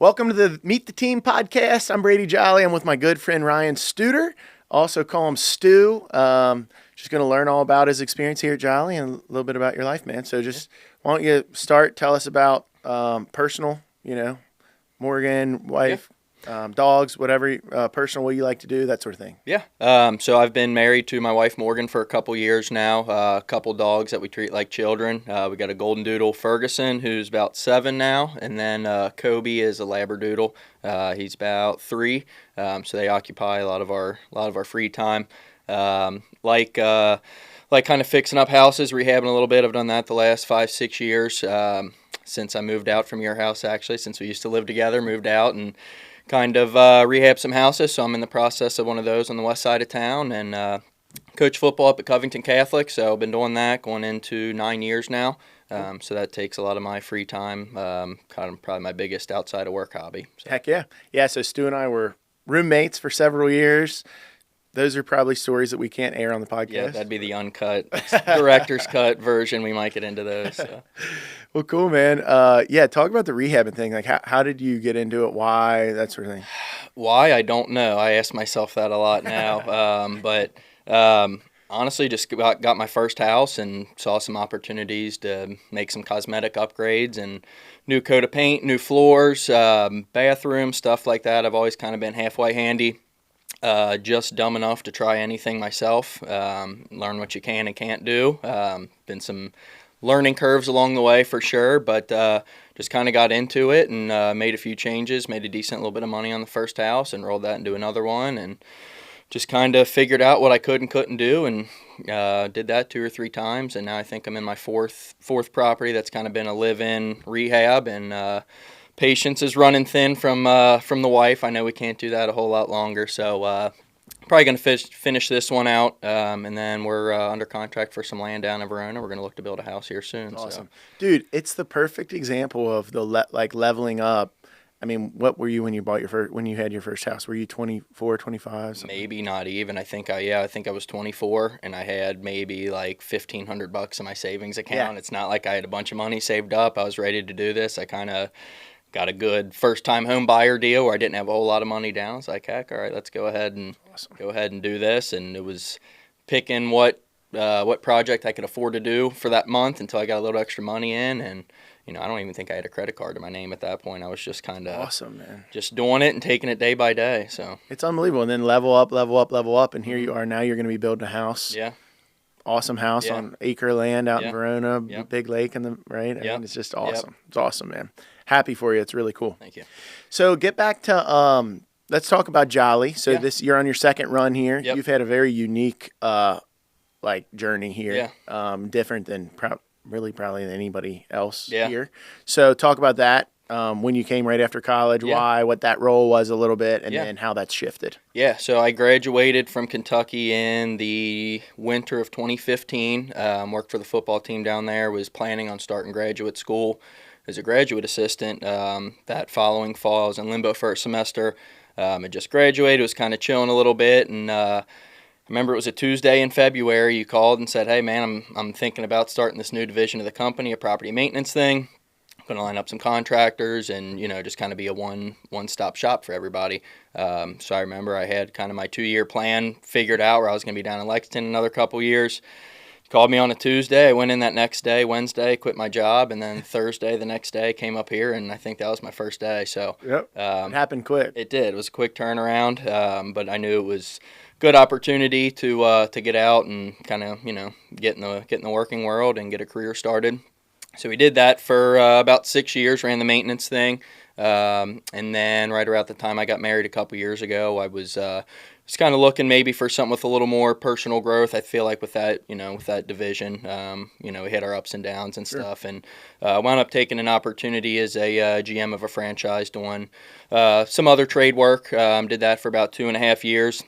Welcome to the Meet the Team podcast. I'm Brady Jolly. I'm with my good friend Ryan Studer. Also call him Stu. Just going to learn all about his experience here at Jolly and a little bit about your life, man. So just why don't you start? Tell us about personal, Morgan, wife, dogs, whatever, personal, what you like to do, that sort of thing. Yeah. So I've been married to my wife Morgan for a couple years now. A couple dogs that we treat like children. We got a golden doodle Ferguson, who's about 7 now, and then Kobe is a labradoodle. He's about 3. So they occupy a lot of our free time. Like kind of fixing up houses, rehabbing a little bit. I've done that the last 5-6 years. Since I moved out from your house, actually, since we used to live together, moved out and kind of rehab some houses. So I'm in the process of one of those on the west side of town, and coach football up at Covington Catholic. So I've been doing that going into 9 years now. So that takes a lot of my free time, kind of probably my biggest outside of work hobby. So. Heck yeah. Yeah, so Stu and I were roommates for several years. Those are probably stories that we can't air on the podcast. Yeah, that'd be the uncut, director's cut version. We might get into those. So. Well, cool, man. Talk about the rehabbing thing. Like, how did you get into it? Why? That sort of thing. Why? I don't know. I ask myself that a lot now. But honestly, just got my first house and saw some opportunities to make some cosmetic upgrades and new coat of paint, new floors, bathroom, stuff like that. I've always kind of been halfway handy. Just dumb enough to try anything myself, learn what you can and can't do. Been some learning curves along the way for sure, but just kind of got into it and made a few changes, made a decent little bit of money on the first house and rolled that into another one and just kind of figured out what I could and couldn't do and did that 2 or 3 times. And now I think I'm in my fourth property that's kind of been a live-in rehab, and patience is running thin from the wife. I know we can't do that a whole lot longer, so probably going to finish this one out, and then we're under contract for some land down in Verona. We're going to look to build a house here soon. Awesome. So. Dude, it's the perfect example of the leveling up. I mean, what were you when you bought when you had your first house? Were you 24, 25? Something? Maybe not even. I think I was 24, and I had maybe like $1,500 in my savings account. Yeah. It's not like I had a bunch of money saved up. I was ready to do this. I kind of got a good first-time home buyer deal where I didn't have a whole lot of money down. It's like, heck, all right, let's go ahead and do this. And it was picking what project I could afford to do for that month until I got a little extra money in. And I don't even think I had a credit card to my name at that point. I was just kind of awesome, man. Just doing it and taking it day by day. So it's unbelievable. And then level up, and here you are. Now you're going to be building a house. Yeah. Awesome house on acre land out in Verona, Yep. big lake in the right. I mean, it's just awesome. Yep. It's awesome, man. Happy for you. It's really cool. Thank you. So get back to let's talk about Jolly. So you're on your second run here. Yep. You've had a very unique journey here. Yeah. Different than probably than anybody else Yeah. here. So talk about that. When you came right after college, why, what that role was a little bit, and then how that's shifted. Yeah, so I graduated from Kentucky in the winter of 2015, worked for the football team down there, was planning on starting graduate school as a graduate assistant. That following fall, I was in limbo for a semester. I just graduated, was kind of chilling a little bit, and I remember it was a Tuesday in February. You called and said, hey, man, I'm thinking about starting this new division of the company, a property maintenance thing. Going to line up some contractors and, just kind of be a one-stop shop for everybody. So I remember I had kind of my 2-year plan figured out where I was going to be down in Lexington another couple years. Called me on a Tuesday. I went in that next day, Wednesday, quit my job, and then Thursday the next day came up here, and I think that was my first day. So it happened quick. It did. It was a quick turnaround, but I knew it was good opportunity to get out and kind of get in the working world and get a career started. So we did that for about 6 years, ran the maintenance thing, and then right around the time I got married a couple years ago, I was just kind of looking maybe for something with a little more personal growth. I feel like with that, with that division, we hit our ups and downs and stuff, and wound up taking an opportunity as a GM of a franchise doing some other trade work. Did that for about 2.5 years,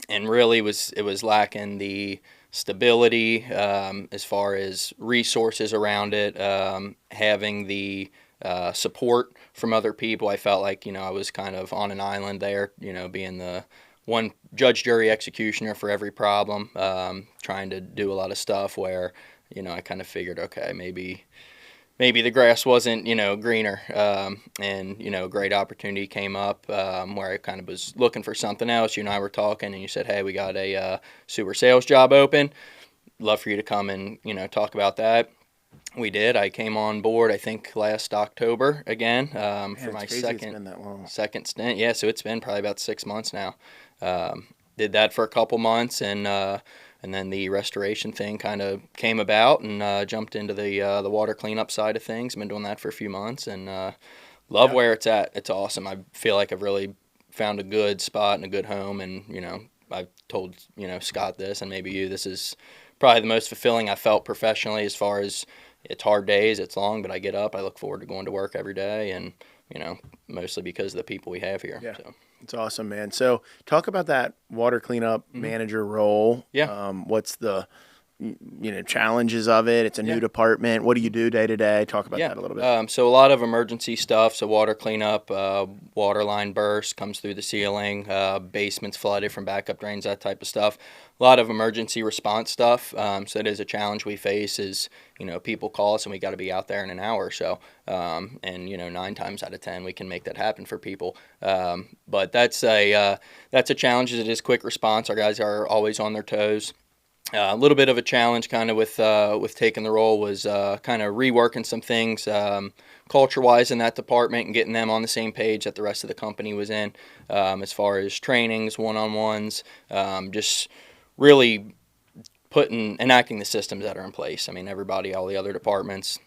and really it was lacking the stability as far as resources around it, having the support from other people. I felt like I was kind of on an island there, being the one judge, jury, executioner for every problem, trying to do a lot of stuff where I kind of figured, okay, maybe maybe the grass wasn't, greener. And, a great opportunity came up where I kind of was looking for something else. You and I were talking, and you said, hey, we got a sewer sales job open. Love for you to come and, talk about that. We did. I came on board, I think, last October again for my second stint. Yeah, so it's been probably about 6 months now. Did that for a couple months, and then the restoration thing kind of came about, and jumped into the water cleanup side of things. I've been doing that for a few months, and love where it's at. It's awesome. I feel like I've really found a good spot and a good home, and I've told Scott this, and maybe you. This is probably the most fulfilling I felt professionally, as far as it's hard days, it's long, but I get up, I look forward to going to work every day, and mostly because of the people we have here. Yeah. So. It's awesome, man. So talk about that water cleanup manager role. Yeah. What's the challenges of it? It's a new department. What do you do day to day? Talk about that a little bit. So a lot of emergency stuff. So water cleanup, water line burst, comes through the ceiling, basements flooded from backup drains, that type of stuff. A lot of emergency response stuff. So it is a challenge we face. Is people call us and we got to be out there in an hour or so. And 9 times out of 10 we can make that happen for people. But that's a challenge. It is quick response. Our guys are always on their toes. A little bit of a challenge kind of with taking the role was kind of reworking some things culture-wise in that department, and getting them on the same page that the rest of the company was in, as far as trainings, one-on-ones, just really enacting the systems that are in place. I mean, everybody, all the other departments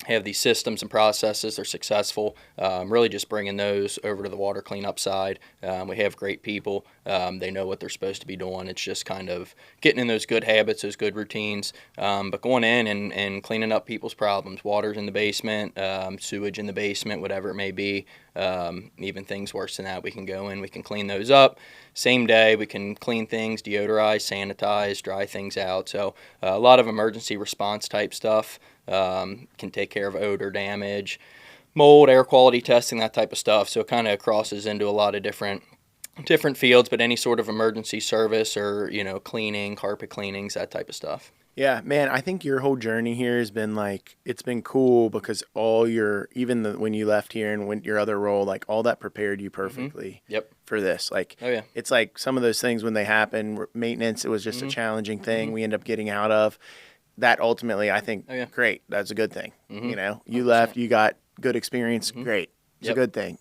have these systems and processes. They're successful. Really just bringing those over to the water cleanup side. We have great people. They know what they're supposed to be doing. It's just kind of getting in those good habits, those good routines, but going in and cleaning up people's problems. Water's in the basement, sewage in the basement, whatever it may be. Even things worse than that, we can go in, we can clean those up. Same day, we can clean things, deodorize, sanitize, dry things out. So a lot of emergency response type stuff. Can take care of odor damage, mold, air quality testing, that type of stuff. So it kind of crosses into a lot of different fields, but any sort of emergency service or, cleaning, carpet cleanings, that type of stuff. Yeah, man, I think your whole journey here has been it's been cool, because when you left here and went your other role, all that prepared you perfectly for this. Oh yeah. It's like some of those things when they happen, maintenance, it was just a challenging thing we end up getting out of. That ultimately, I think, great. That's a good thing. You left, you got good experience. Great. It's a good thing.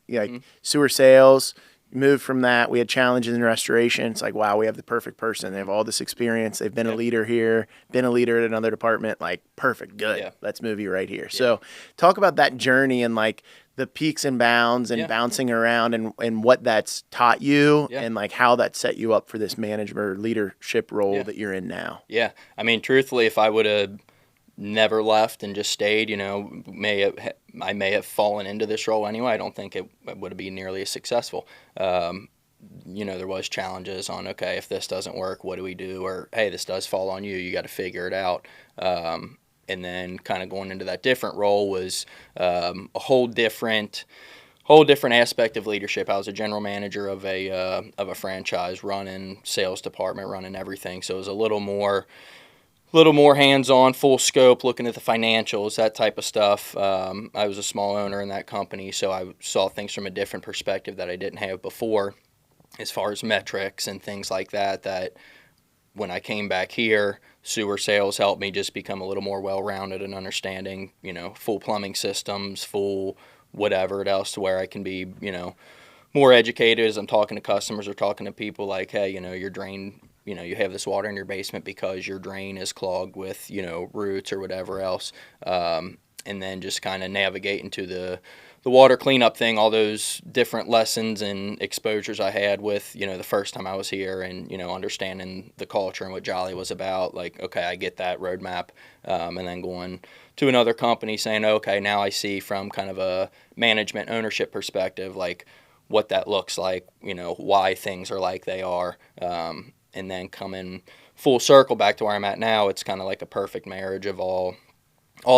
Sewer sales, moved from that. We had challenges in restoration. It's like, wow, we have the perfect person. They have all this experience. They've been a leader here, been a leader at another department. Perfect. Good. Yeah. Let's move you right here. Yeah. So talk about that journey and the peaks and bounds and bouncing around and what that's taught you and how that set you up for this management or leadership role that you're in now. Yeah. I mean, truthfully, if I would have never left and just stayed, I may have fallen into this role anyway. I don't think it would be nearly as successful. There was challenges on, okay, if this doesn't work, what do we do? Or, hey, this does fall on you. You got to figure it out. And then kind of going into that different role was a whole different aspect of leadership. I was a general manager of a franchise, running sales department, running everything. So it was a little more hands-on, full scope, looking at the financials, that type of stuff. I was a small owner in that company, so I saw things from a different perspective that I didn't have before, as far as metrics and things like that when I came back here, sewer sales helped me just become a little more well-rounded and understanding, full plumbing systems, full whatever else, to where I can be, more educated as I'm talking to customers or talking to people like, hey, your drain, you have this water in your basement because your drain is clogged with, roots or whatever else. And then just kind of navigate into the water cleanup thing, all those different lessons and exposures I had with, the first time I was here, and, understanding the culture and what Jolly was about. Okay, I get that roadmap. And then going to another company saying, okay, now I see from kind of a management ownership perspective, what that looks like, why things are like they are. And then coming full circle back to where I'm at now, it's kind of like a perfect marriage of all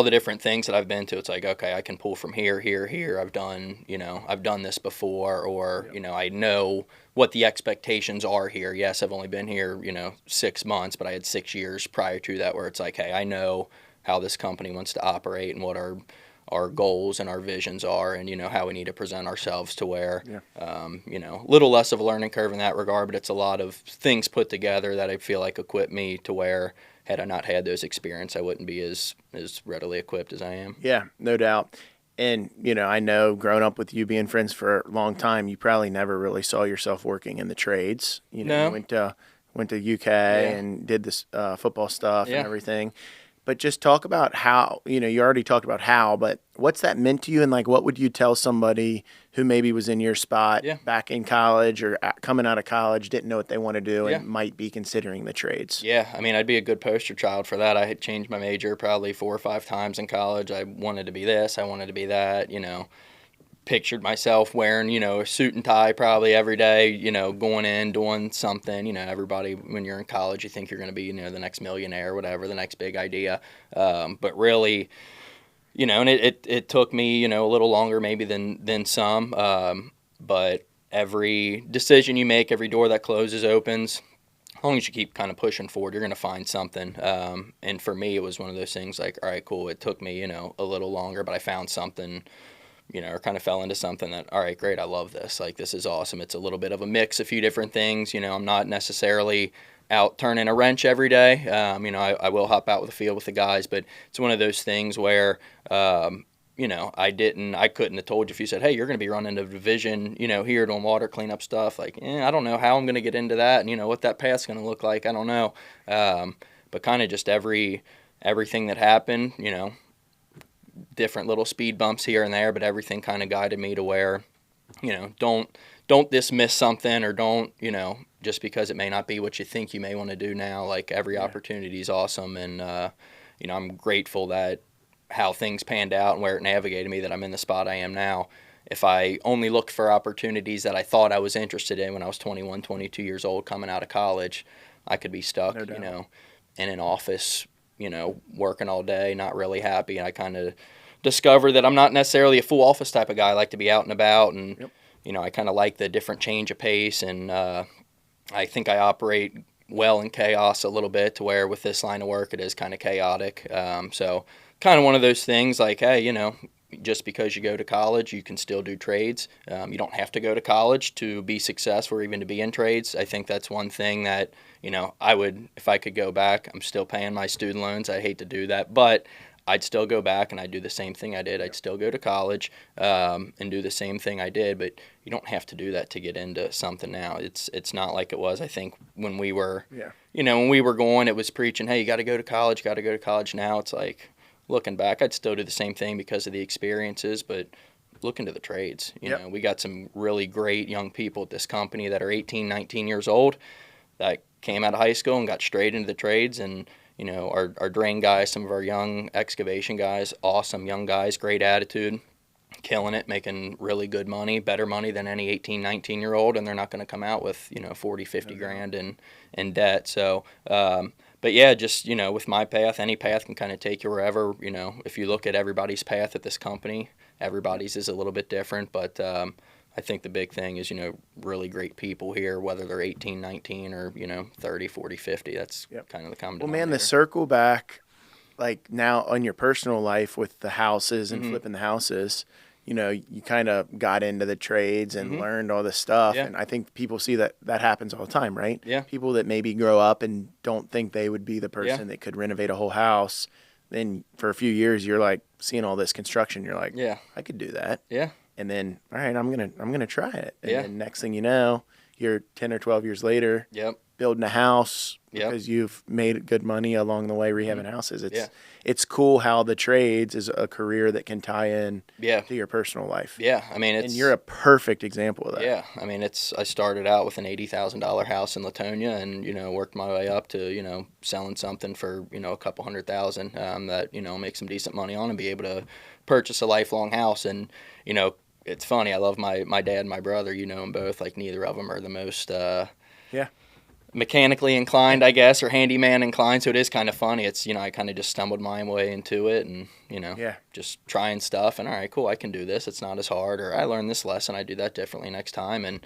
the different things that I've been to. It's like, okay, I can pull from here. I've done this before, or, I know what the expectations are here. Yes, I've only been here, 6 months, but I had 6 years prior to that where it's like, hey, I know how this company wants to operate and what our our goals and our visions are, and, how we need to present ourselves to where, Yeah. a little less of a learning curve in that regard, but it's a lot of things put together that I feel like equip me to where, had I not had those experience, I wouldn't be as readily equipped as I am. Yeah, no doubt. And, I know growing up with you being friends for a long time, you probably never really saw yourself working in the trades. You No. went to UK Yeah. and did this football stuff and Yeah. everything. But just talk about how, you already talked about how, but what's that meant to you? And like, what would you tell somebody who maybe was in your spot Yeah. back in college or coming out of college, didn't know what they want to do Yeah. and might be considering the trades? Yeah, I mean, I'd be a good poster child for that. I had changed my major probably 4 or 5 times in college. I wanted to be this, I wanted to be that, pictured myself wearing, a suit and tie probably every day, going in, doing something. Everybody, when you're in college, you think you're going to be, the next millionaire, whatever, the next big idea. But really, and it took me, a little longer maybe than some. But every decision you make, every door that closes opens. As long as you keep kind of pushing forward, you're going to find something. And for me, it was one of those things like, all right, cool. It took me, a little longer, but I found something, or kind of fell into something that, all right, great, I love this. Like, this is awesome. It's a little bit of a mix, a few different things. I'm not necessarily out turning a wrench every day. I will hop out with the field with the guys, but it's one of those things where, I couldn't have told you if you said, hey, you're going to be running a division, here doing water cleanup stuff. Like, I don't know how I'm going to get into that, and, what that path's going to look like. I don't know. But kind of just everything that happened, different little speed bumps here and there, but everything kind of guided me to where, don't dismiss something, or don't, just because it may not be what you think you may want to do now. Like, every opportunity is awesome, and I'm grateful that how things panned out and where it navigated me, that I'm in the spot I am now. If I only looked for opportunities that I thought I was interested in when I was 21, 22 years old coming out of college, I could be stuck, No in an office, working all day, not really happy. And I kind of discovered that I'm not necessarily a full office type of guy. I like to be out and about, and, I kind of like the different change of pace. And I think I operate well in chaos a little bit, to where with this line of work, it is kind of chaotic. So kind of one of those things like, hey, just because you go to college, you can still do trades. You don't have to go to college to be successful or even to be in trades. I think that's one thing that, I would, if I could go back, I'm still paying my student loans. I hate to do that, but I'd still go back and I'd do the same thing I did. I'd still go to college and do the same thing I did, but you don't have to do that to get into something now. It's not like it was, I think, when we were, when we were going, it was preaching, hey, you got to go to college, got to go to college. Now it's like, looking back, I'd still do the same thing because of the experiences, but look into the trades. We got some really great young people at this company that are 18, 19 years old that came out of high school and got straight into the trades. And, our drain guys, some of our young excavation guys, awesome young guys, great attitude, killing it, making really good money, better money than any 18, 19-year-old, and they're not going to come out with, 40, 50 grand in debt. So, but yeah, just, with my path, any path can kind of take you wherever. If you look at everybody's path at this company, everybody's is a little bit different. But I think the big thing is, really great people here, whether they're 18, 19, or, 30, 40, 50. That's kind of the common denominator. Well, man, the circle back, like now on your personal life with the houses and flipping the houses, you kind of got into the trades and learned all this stuff. Yeah. And I think people see that happens all the time, right? Yeah. People that maybe grow up and don't think they would be the person that could renovate a whole house. Then for a few years, you're like seeing all this construction. You're like, I could do that. Yeah. And then, all right, I'm gonna try it. And Yeah. then next thing you know, you're 10 or 12 years later, Yep. building a house Yep. because you've made good money along the way rehabbing houses. It's cool how the trades is a career that can tie in to your personal life. Yeah. I mean, And you're a perfect example of that. Yeah, I mean, I started out with an $80,000 house in Latonia, and worked my way up to selling something for a couple $100,000 that make some decent money on, and be able to purchase a lifelong house. And it's funny, I love my dad and my brother. Them both. Like, neither of them are the most mechanically inclined, I guess, or handyman inclined. So it is kind of funny. It's I kind of just stumbled my way into it, and just trying stuff. And all right, cool, I can do this. It's not as hard. Or I learned this lesson, I do that differently next time. And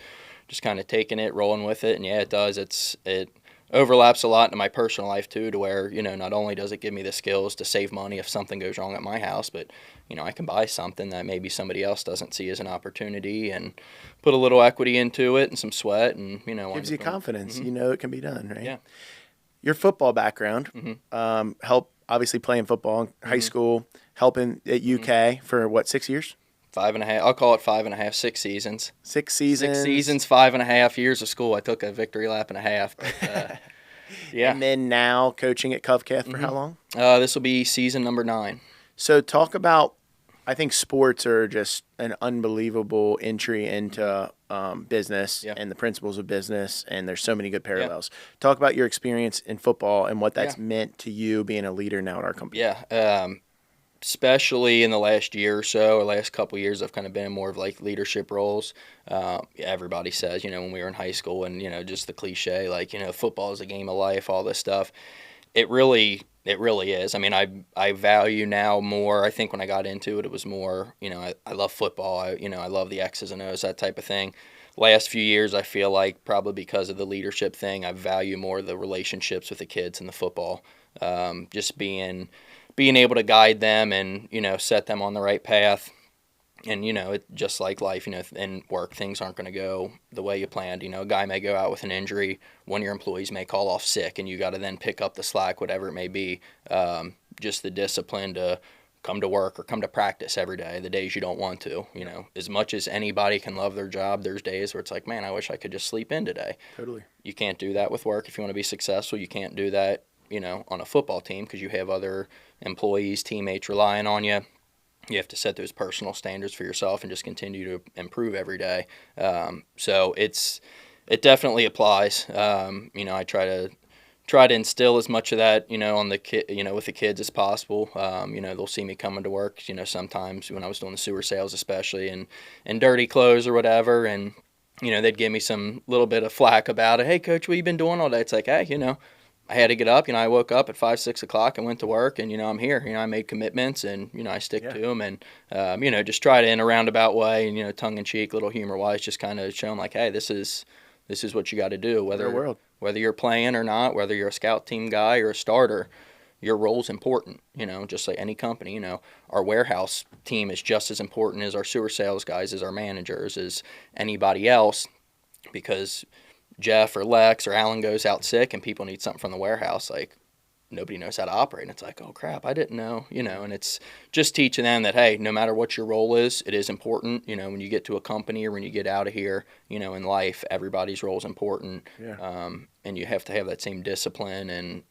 just kind of taking it, rolling with it. And yeah, it does. overlaps a lot into my personal life too, to where, not only does it give me the skills to save money if something goes wrong at my house, but, I can buy something that maybe somebody else doesn't see as an opportunity and put a little equity into it and some sweat and, Gives you confidence. Mm-hmm. It can be done, right? Yeah. Your football background, Mm-hmm. help obviously playing football in high school, helping at UK for what, 6 years? 5.5. I'll call it 5.5, 6 seasons. 6 seasons. 6 seasons, 5.5 years of school. I took a victory lap and a half. But, yeah. And then now coaching at Covcath for how long? This will be season number 9. So talk about, I think sports are just an unbelievable entry into business and the principles of business, and there's so many good parallels. Talk about your experience in football and what that's meant to you being a leader now at our company. Yeah. Especially in the last year or so, or last couple of years, I've kind of been in more of like leadership roles. Everybody says, when we were in high school and, just the cliche, like, football is a game of life, all this stuff. It really is. I mean, I value now more. I think when I got into it, it was more, I love football. I love the X's and O's, that type of thing. Last few years, I feel like probably because of the leadership thing, I value more the relationships with the kids and the football. Just being able to guide them and, set them on the right path. And, it just like life, in work, things aren't going to go the way you planned. A guy may go out with an injury. One of your employees may call off sick, and you got to then pick up the slack, whatever it may be. Just the discipline to come to work or come to practice every day, the days you don't want to. As much as anybody can love their job, there's days where it's like, man, I wish I could just sleep in today. Totally. You can't do that with work if you want to be successful. You can't do that, on a football team because you have other employees, teammates relying on you. You have to set those personal standards for yourself and just continue to improve every day. So it definitely applies. I try to instill as much of that, on the kid, with the kids as possible. They'll see me coming to work, sometimes when I was doing the sewer sales, especially in dirty clothes or whatever. And, they'd give me some little bit of flack about it. Hey, coach, what you been doing all day? It's like, hey, I had to get up. I woke up at 5, 6 o'clock and went to work, and I'm here. I made commitments, and I stick to them, and just try to in a roundabout way, and tongue in cheek, little humor wise, just kind of show them like, hey, this is what you got to do. Whether you're playing or not, whether you're a scout team guy or a starter, your role's important. Just like any company. Our warehouse team is just as important as our sewer sales guys, as our managers, as anybody else, because Jeff or Lex or Alan goes out sick and people need something from the warehouse, like nobody knows how to operate. And it's like, oh crap, I didn't know, and it's just teaching them that, hey, no matter what your role is, it is important. When you get to a company or when you get out of here, in life, everybody's role is important. Yeah. And you have to have that same discipline and,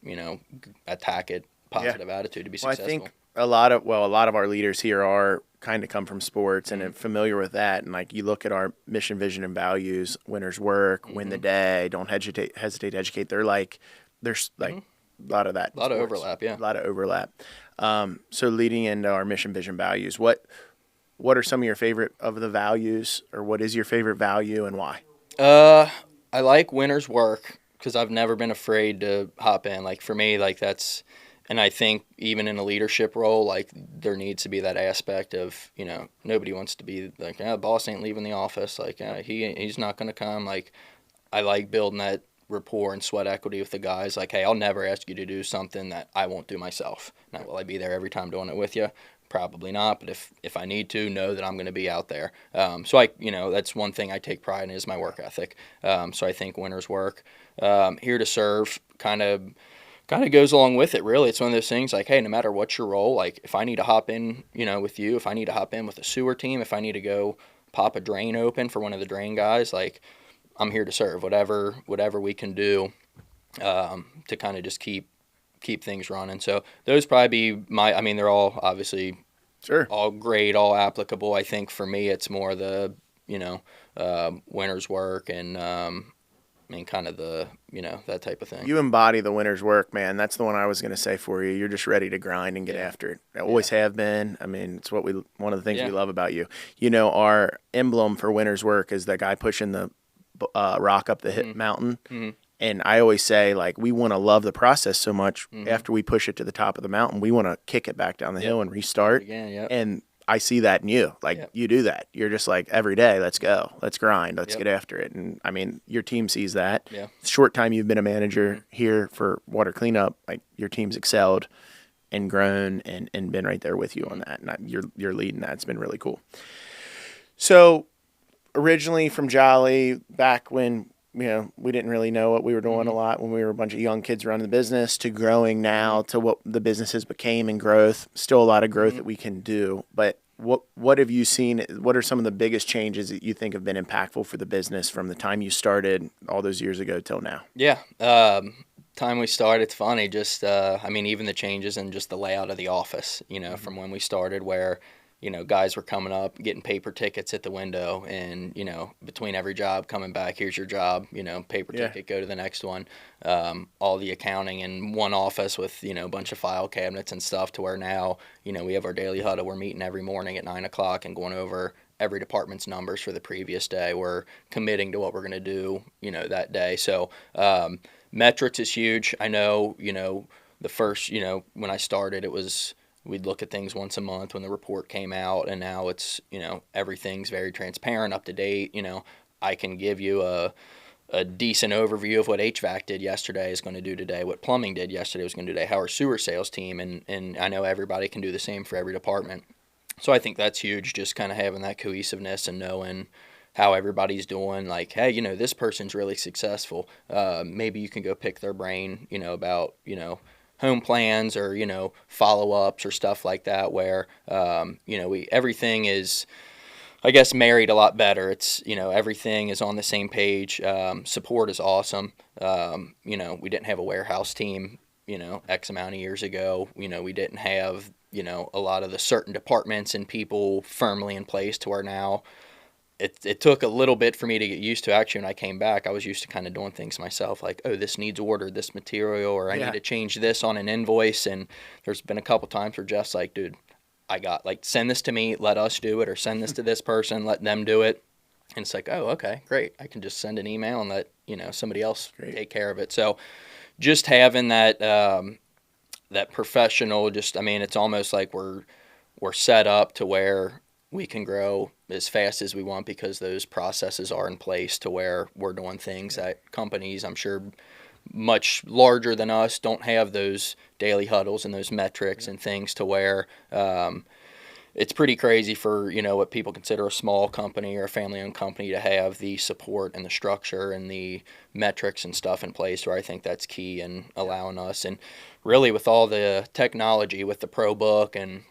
attack it, positive attitude to be successful. I think a lot of our leaders here are kind of come from sports and are familiar with that. And like you look at our mission, vision, and values: winners work, win the day, don't hesitate to educate. There's like a lot of that. A lot of overlap, yeah. A lot of overlap. So leading into our mission, vision, values, what are some of your favorite of the values, or what is your favorite value and why? I like winners work because I've never been afraid to hop in. Like for me, like that's. And I think even in a leadership role, like there needs to be that aspect of, nobody wants to be like, the boss ain't leaving the office. Like he's not going to come. Like I like building that rapport and sweat equity with the guys. Like, hey, I'll never ask you to do something that I won't do myself. Now, will I be there every time doing it with you? Probably not. But if I need to, know that I'm going to be out there. So that's one thing I take pride in is my work ethic. So I think winners work. Here to serve kind of goes along with it, really. It's one of those things like, hey, no matter what your role, like if I need to hop in, with you, if I need to hop in with a sewer team, if I need to go pop a drain open for one of the drain guys, like I'm here to serve. Whatever we can do to kind of just keep things running. So those probably be they're all obviously all great, all applicable. I think for me, it's more the, winner's work and, kind of the, that type of thing. You embody the winner's work, man. That's the one I was going to say for you. You're just ready to grind and get after it. I always have been. It's one of the things we love about you. Our emblem for winner's work is that guy pushing the rock up the mountain. Mm-hmm. And I always say, like, we want to love the process so much. After we push it to the top of the mountain, we want to kick it back down the hill and restart. Again, And I see that in you. Like Yep. you do that. You're just like every day, let's go, let's grind, let's Yep. get after it. And I mean, your team sees that. Yeah. Short time you've been a manager here for water cleanup, like your team's excelled and grown and been right there with you on that. And you're leading that. It's been really cool. So originally from Jolly, back when we didn't really know what we were doing a lot when we were a bunch of young kids running the business, to growing now to what the businesses became and growth. Still a lot of growth that we can do. But what have you seen? What are some of the biggest changes that you think have been impactful for the business from the time you started all those years ago till now? Yeah. Time we started, it's funny. Just, I mean, even the changes in just the layout of the office, from when we started where, guys were coming up, getting paper tickets at the window and, between every job coming back, here's your job, paper ticket, go to the next one. All the accounting in one office with, a bunch of file cabinets and stuff to where now, we have our daily huddle. We're meeting every morning at 9:00 and going over every department's numbers for the previous day. We're committing to what we're going to do, that day. So, metrics is huge. I know, the first, when I started, it was, we'd look at things once a month when the report came out, and now it's, everything's very transparent, up to date. I can give you a decent overview of what HVAC did yesterday is going to do today, what plumbing did yesterday was going to do today, how our sewer sales team, and I know everybody can do the same for every department. So I think that's huge, just kind of having that cohesiveness and knowing how everybody's doing. Like, hey, this person's really successful. Maybe you can go pick their brain, about, home plans or, follow-ups or stuff like that where, everything is, I guess, married a lot better. It's, everything is on the same page. Support is awesome. We didn't have a warehouse team, X amount of years ago. We didn't have, a lot of the certain departments and people firmly in place to where now it took a little bit for me to get used to. Actually, when I came back, I was used to kind of doing things myself, like, oh, this needs ordered, this material, or I need to change this on an invoice. And there's been a couple times where Jeff's like, dude, send this to me, let us do it, or send this to this person, let them do it. And it's like, oh, okay, great. I can just send an email and let, somebody else take care of it. So just having that, that professional, it's almost like we're set up to where we can grow as fast as we want because those processes are in place to where we're doing things that companies, I'm sure, much larger than us don't have those daily huddles and those metrics and things to where it's pretty crazy for, what people consider a small company or a family-owned company to have the support and the structure and the metrics and stuff in place, where I think that's key in allowing us. And really with all the technology with the ProBook and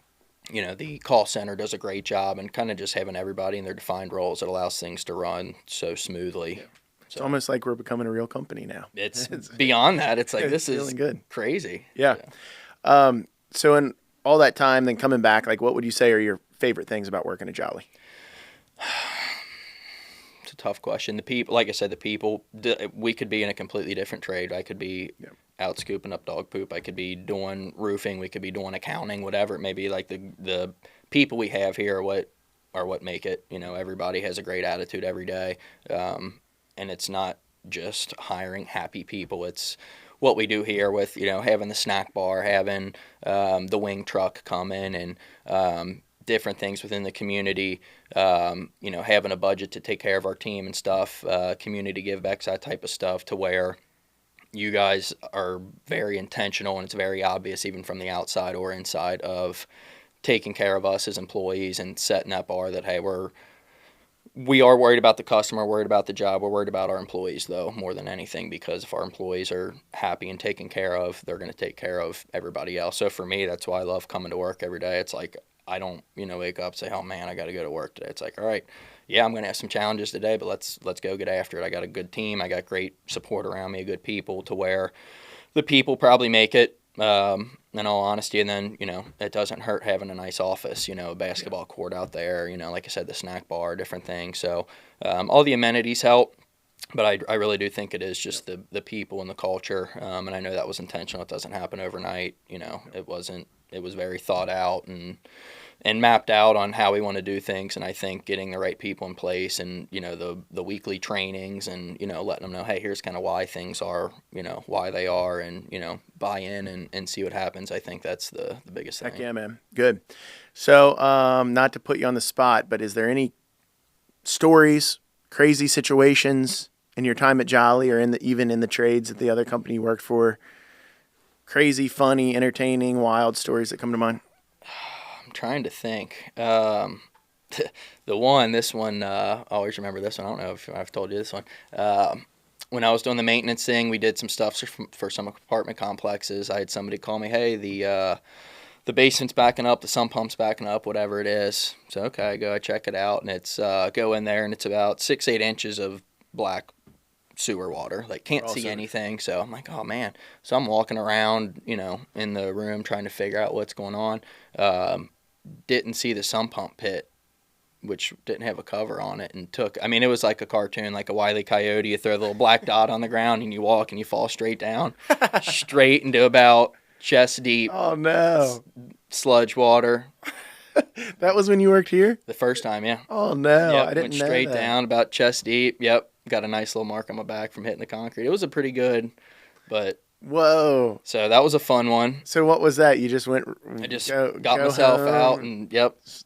the call center does a great job, and kind of just having everybody in their defined roles, it allows things to run so smoothly. Yeah. It's almost like we're becoming a real company now. It's beyond that. It's like, this is good. Crazy. Yeah. So in all that time, then coming back, like, what would you say are your favorite things about working at Jolly? It's a tough question. The people, like I said, we could be in a completely different trade. I could be out scooping up dog poop. I could be doing roofing. We could be doing accounting, whatever it may be. Like the people we have here are what make it. Everybody has a great attitude every day. And it's not just hiring happy people. It's what we do here with, having the snack bar, having the wing truck come in, and different things within the community, having a budget to take care of our team and stuff, community give backs, that type of stuff, to where you guys are very intentional, and it's very obvious even from the outside or inside of taking care of us as employees and setting that bar that, hey, we are worried about the customer, worried about the job. We're worried about our employees, though, more than anything, because if our employees are happy and taken care of, they're going to take care of everybody else. So for me, that's why I love coming to work every day. It's like, I don't, wake up and say, oh man, I got to go to work today. It's like, all right, yeah, I'm going to have some challenges today, but let's go get after it. I got a good team. I got great support around me, good people, to where the people probably make it, in all honesty. And then, it doesn't hurt having a nice office, a basketball court out there, like I said, the snack bar, different things. So all the amenities help, but I really do think it is just the people and the culture. And I know that was intentional. It doesn't happen overnight. It was very thought out, and and mapped out on how we want to do things. And I think getting the right people in place and, the weekly trainings and, letting them know, hey, here's kind of why things are, why they are, and, buy in and see what happens. I think that's the biggest thing. Heck yeah, man. Good. So, not to put you on the spot, but is there any stories, crazy situations in your time at Jolly or even in the trades at the other company you worked for? Crazy, funny, entertaining, wild stories that come to mind? I'm trying to think. This one, I always remember this one. I don't know if I've told you this one. When I was doing the maintenance thing, we did some stuff for some apartment complexes. I had somebody call me, hey, the basement's backing up, the sump pump's backing up, whatever it is. So, okay, I check it out, and it's go in there, and it's about 6-8 inches of black sewer water. Like, can't see anything. So I'm like, oh, man. So I'm walking around, in the room trying to figure out what's going on. Didn't see the sump pump pit, which didn't have a cover on it, and it was like a cartoon, like a Wile E. Coyote. You throw the little black dot on the ground, and you walk, and you fall straight down, straight into about chest deep. Oh, no. Sludge water. That was when you worked here? The first time, yeah. Oh, no. Yep, I didn't went know straight that. down, about chest deep. Yep. Got a nice little mark on my back from hitting the concrete. It was a pretty good, but... Whoa. So that was a fun one. So what was that? You just went... I just got myself out and,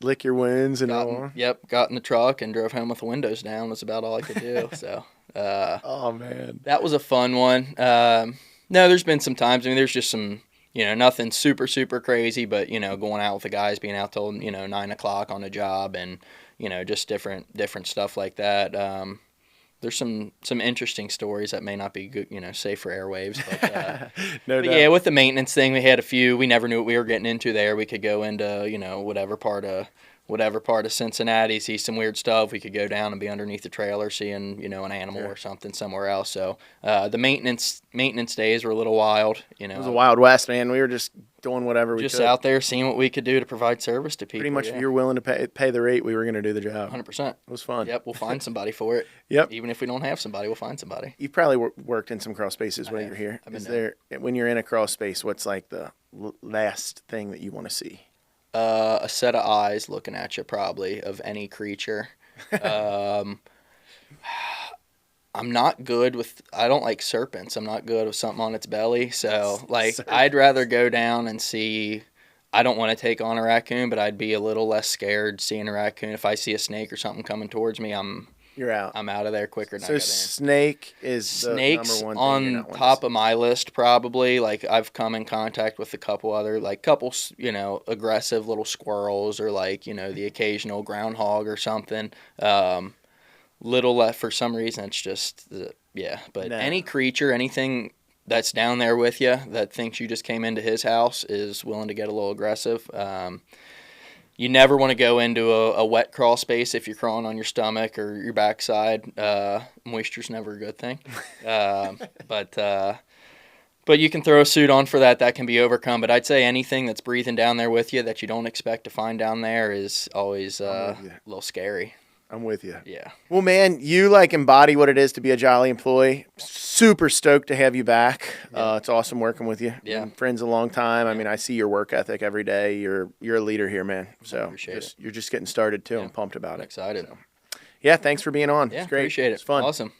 lick your wounds and all on? Yep, got in the truck and drove home with the windows down. Was about all I could do. So... oh, man. That was a fun one. No, there's been some times. There's just some... nothing super, super crazy, but, going out with the guys, being out till, 9 o'clock on a job and, just different stuff like that. There's some interesting stories that may not be good, safe for airwaves. But, No but doubt. yeah, with the maintenance thing, we had a few. We never knew what we were getting into there. We could go into, whatever part of Cincinnati, see some weird stuff. We could go down and be underneath the trailer seeing, an animal or something somewhere else. So the maintenance days were a little wild. It was a Wild West, man. We were just doing whatever we could. Just out there seeing what we could do to provide service to people. Pretty much if you were willing to pay the rate, we were going to do the job. 100%. It was fun. Yep, we'll find somebody for it. Yep. Even if we don't have somebody, we'll find somebody. You've probably worked in some crawl spaces when you're here. Is there, when you're in a crawl space, what's like the last thing that you want to see? A set of eyes looking at you, probably, of any creature. I'm not good with, I don't like serpents. I'm not good with something on its belly. So, I'd rather go down and see, I don't want to take on a raccoon, but I'd be a little less scared seeing a raccoon. If I see a snake or something coming towards me, you're out. I'm out of there quicker than I got in. Snake is the number one thing on top of my list, probably. Like, I've come in contact with a couple other, aggressive little squirrels or, the occasional groundhog or something. Little left for some reason. It's just, But any creature, anything that's down there with you that thinks you just came into his house is willing to get a little aggressive. You never want to go into a wet crawl space if you're crawling on your stomach or your backside. Moisture's never a good thing. But you can throw a suit on for that. That can be overcome. But I'd say anything that's breathing down there with you that you don't expect to find down there is always a little scary. I'm with you. Yeah. Well, man, you embody what it is to be a Jolly employee. Super stoked to have you back. Yeah. It's awesome working with you. Yeah. Been friends a long time. I see your work ethic every day. You're a leader here, man. So appreciate it. You're just getting started too. Yeah. I'm pumped about I'm it. excited. So. Yeah, thanks for being on. Yeah, It's great. Appreciate it. It's fun. Awesome.